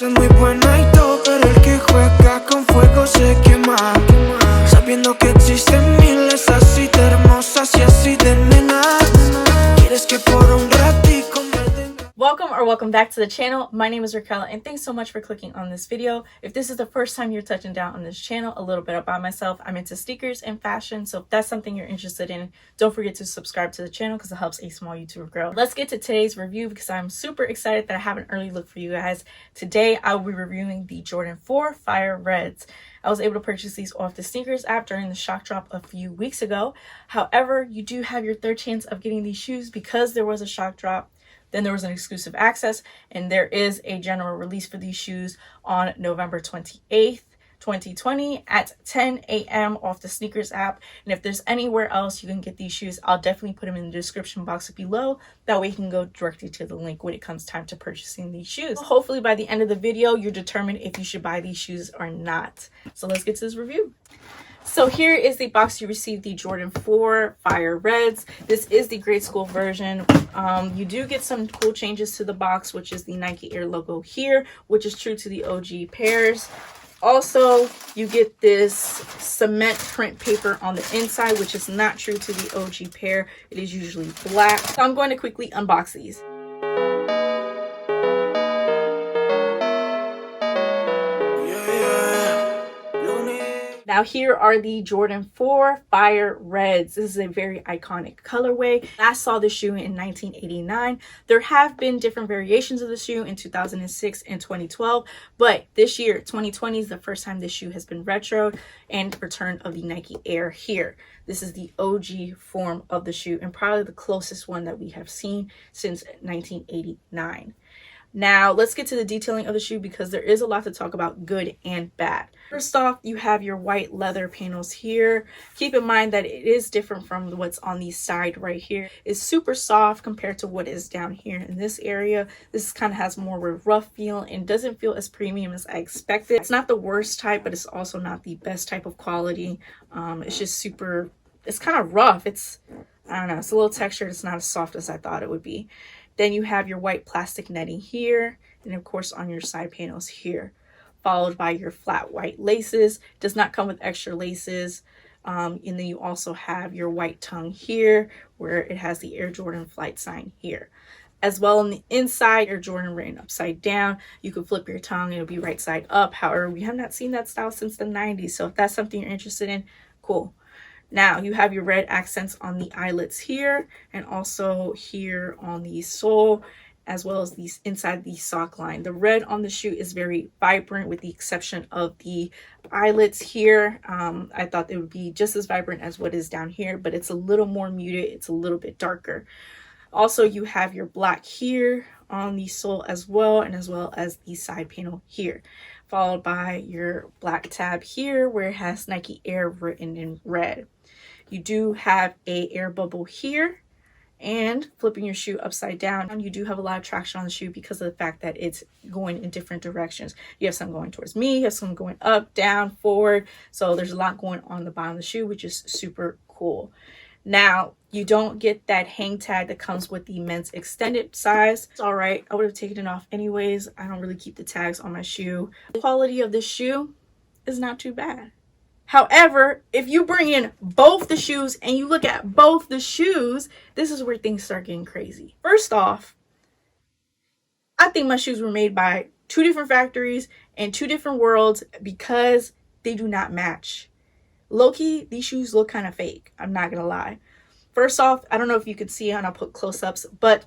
Es muy buena y todo, pero el que juega con fuego se quema. Sabiendo que existen miles así de hermosas y así de nenas. Quieres que por un ratico me tenga. Welcome back to the channel. My name is Raquel and thanks so much for clicking on this video. If this is the first time you're touching down on this channel, a little bit about myself. I'm into sneakers and fashion, so if that's something you're interested in, don't forget to subscribe to the channel because it helps a small YouTuber grow. Let's get to today's review because I'm super excited that I have an early look for you guys. Today I will be reviewing the Jordan 4 Fire Reds. I was able to purchase these off the sneakers app during the shock drop a few weeks ago. However, you do have your third chance of getting these shoes because there was a shock drop. Then there was an exclusive access, and there is a general release for these shoes on November 28th, 2020 at 10 a.m. off the sneakers app. And if there's anywhere else you can get these shoes, I'll definitely put them in the description box below. That way you can go directly to the link when it comes time to purchasing these shoes. Hopefully by the end of the video, you're determined if you should buy these shoes or not. So let's get to this review. So here is the box you received, the Jordan 4 Fire Reds. This is the grade school version. You do get some cool changes to the box, which is the Nike Air logo here, which is true to the OG pairs. Also, you get this cement print paper on the inside, which is not true to the OG pair. It is usually black. So I'm going to quickly unbox these. Now here are the Jordan 4 Fire Reds. This is a very iconic colorway. I saw the shoe in 1989. There have been different variations of the shoe in 2006 and 2012, but this year, 2020, is the first time this shoe has been retroed and return of the Nike Air here. This is the OG form of the shoe and probably the closest one that we have seen since 1989. Now, let's get to the detailing of the shoe because there is a lot to talk about, good and bad. First off, you have your white leather panels here. Keep in mind that it is different from what's on the side right here. It's super soft compared to what is down here in this area. This kind of has more of a rough feel and doesn't feel as premium as I expected. It's not the worst type, but it's also not the best type of quality. It's just super, it's kind of rough. I don't know, it's a little textured. It's not as soft as I thought it would be. Then you have your white plastic netting here, and of course on your side panels here, followed by your flat white laces. Does not come with extra laces. And then you also have your white tongue here, where it has the Air Jordan flight sign here. As well on the inside, Air Jordan written upside down. You can flip your tongue, it'll be right side up. However, we have not seen that style since the 90s. So if that's something you're interested in, cool. Now you have your red accents on the eyelets here and also here on the sole, as well as these inside the sock line. The red on the shoe is very vibrant with the exception of the eyelets here. I thought they would be just as vibrant as what is down here, but it's a little more muted. It's a little bit darker. Also, you have your black here on the sole as well as the side panel here, followed by your black tab here where it has Nike Air written in red. You do have a air bubble here, and flipping your shoe upside down, you do have a lot of traction on the shoe because of the fact that it's going in different directions. You have some going towards me, you have some going up, down, forward. So there's a lot going on the bottom of the shoe, which is super cool. Now, you don't get that hang tag that comes with the men's extended size. It's all right. I would have taken it off anyways. I don't really keep the tags on my shoe. The quality of this shoe is not too bad. However, if you bring in both the shoes and you look at both the shoes, this is where things start getting crazy. First off, I think my shoes were made by two different factories and two different worlds because they do not match. Low-key, these shoes look kind of fake. I'm not going to lie. First off, I don't know if you can see it and I'll put close-ups, but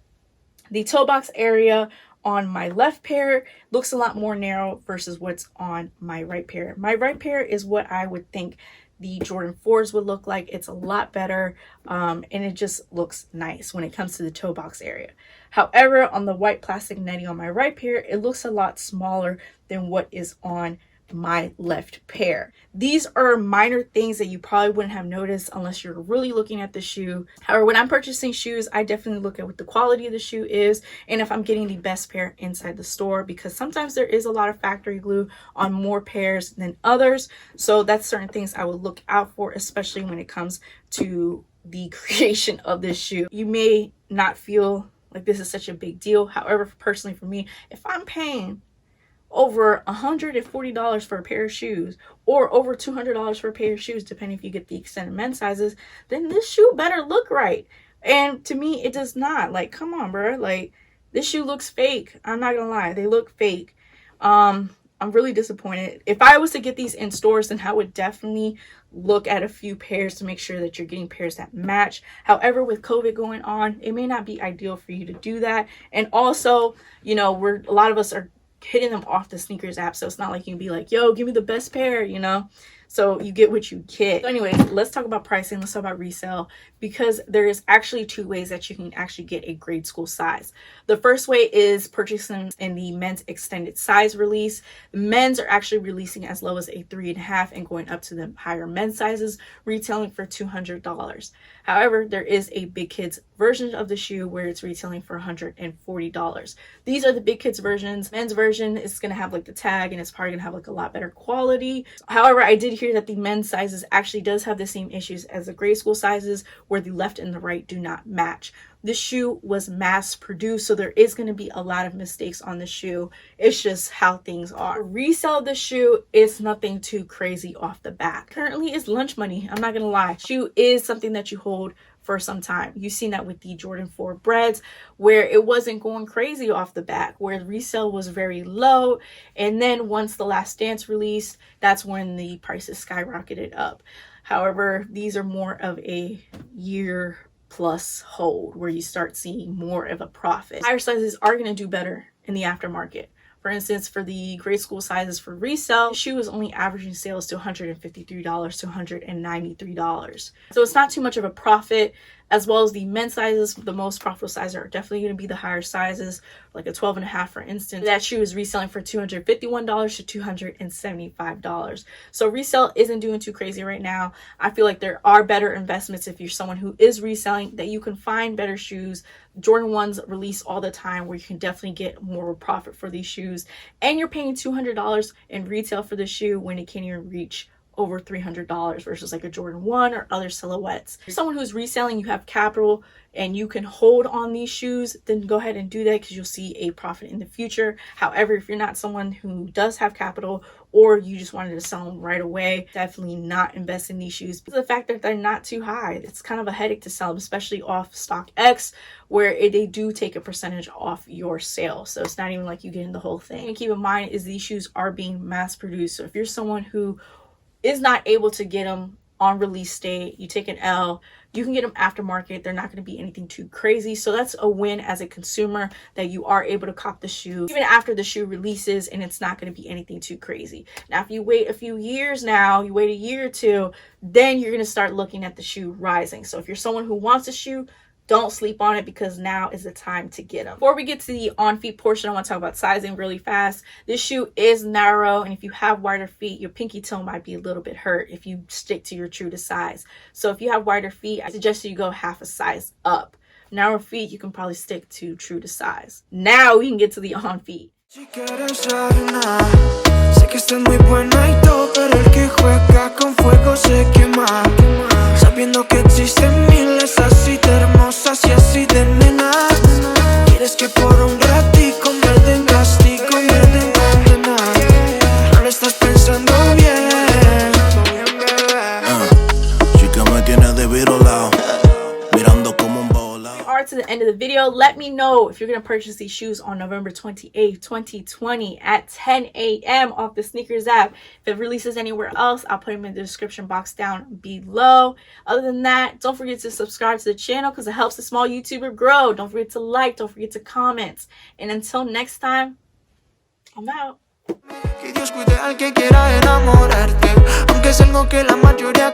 the toe box area on my left pair looks a lot more narrow versus what's on my right pair. My right pair is what I would think the Jordan 4s would look like. It's a lot better and it just looks nice when it comes to the toe box area. However, on the white plastic netting on my right pair, it looks a lot smaller than what is on my left pair. These are minor things that you probably wouldn't have noticed unless you're really looking at the shoe. However, when I'm purchasing shoes, I definitely look at what the quality of the shoe is and if I'm getting the best pair inside the store, because sometimes there is a lot of factory glue on more pairs than others. So that's certain things I would look out for, especially when it comes to the creation of this shoe. You may not feel like this is such a big deal. However, personally for me, if I'm paying over $140 for a pair of shoes, or over $200 for a pair of shoes, depending if you get the extended men's sizes, then this shoe better look right. And to me, it does not. Like, come on, bro. Like, this shoe looks fake. I'm not gonna lie, they look fake. I'm really disappointed. If I was to get these in stores, then I would definitely look at a few pairs to make sure that you're getting pairs that match. However, with COVID going on, it may not be ideal for you to do that. And also, you know, a lot of us are hitting them off the sneakers app, so it's not like you can be like, yo, give me the best pair, you know. So you get what you get. So anyways, let's talk about pricing. Let's talk about resale, because there is actually two ways that you can actually get a grade school size. The first way is purchasing in the men's extended size release. The men's are actually releasing as low as a 3.5 and going up to the higher men's sizes, retailing for $200. However, there is a big kids version of the shoe where it's retailing for $140. These are the big kids versions. Men's version is going to have like the tag, and it's probably going to have like a lot better quality. However, I did hear that the men's sizes actually does have the same issues as the grade school sizes, where the left and the right do not match. This shoe was mass produced, so there is going to be a lot of mistakes on the shoe. It's just how things are. Resell the shoe is nothing too crazy off the bat. Currently, it's lunch money. I'm not going to lie. Shoe is something that you hold for some time. You've seen that with the Jordan 4 breads, where it wasn't going crazy off the bat, where resale was very low. And then once the Last Dance released, that's when the prices skyrocketed up. However, these are more of a year plus hold, where you start seeing more of a profit. Higher sizes are going to do better in the aftermarket. For instance, for the grade school sizes for resale, the shoe is only averaging sales to $153 to $193. So it's not too much of a profit. As well as the men's sizes, the most profitable sizes are definitely going to be the higher sizes, like a 12.5, for instance. That shoe is reselling for $251 to $275. So resale isn't doing too crazy right now. I feel like there are better investments if you're someone who is reselling, that you can find better shoes. Jordan 1s release all the time, where you can definitely get more profit for these shoes. And you're paying $200 in retail for the shoe when it can't even reach over $300 versus like a Jordan 1 or other silhouettes. If you're someone who's reselling, you have capital, and you can hold on these shoes, then go ahead and do that, because you'll see a profit in the future. However, if you're not someone who does have capital, or you just wanted to sell them right away, definitely not invest in these shoes, because of the fact that they're not too high. It's kind of a headache to sell them, especially off StockX, where they do take a percentage off your sale. So it's not even like you get in the whole thing. And keep in mind is these shoes are being mass produced. So if you're someone who is not able to get them on release date, you take an L, you can get them aftermarket. They're not going to be anything too crazy. So that's a win as a consumer, that you are able to cop the shoe even after the shoe releases, and it's not going to be anything too crazy. Now, if you wait a few years, you wait a year or two, then you're going to start looking at the shoe rising. So if you're someone who wants a shoe, don't sleep on it, because now is the time to get them. Before we get to the on feet portion, I want to talk about sizing really fast. This shoe is narrow, and if you have wider feet, your pinky toe might be a little bit hurt if you stick to your true to size. So if you have wider feet, I suggest you go half a size up. Narrow feet, you can probably stick to true to size. Now we can get to the on feet. Si quieres arena, sé que estás muy buena y todo, pero el que juega con fuego se quema. Sabiendo que existen miles así de hermosas y así de nenas. Quieres que por un ratico me den castigo, me den condena. No lo estás pensando bien, chica me tiene de virolao, mirando como un volao. To the end of the video, let me know if you're going to purchase these shoes on November 28th, 2020 at 10 a.m. off the sneakers app. If it releases anywhere else, I'll put them in the description box down below. Other than that, don't forget to subscribe to the channel, because it helps the small YouTuber grow. Don't forget to like, don't forget to comment. And until next time, I'm out. que Dios cuide al que quiera enamorarte, aunque es algo que la mayoría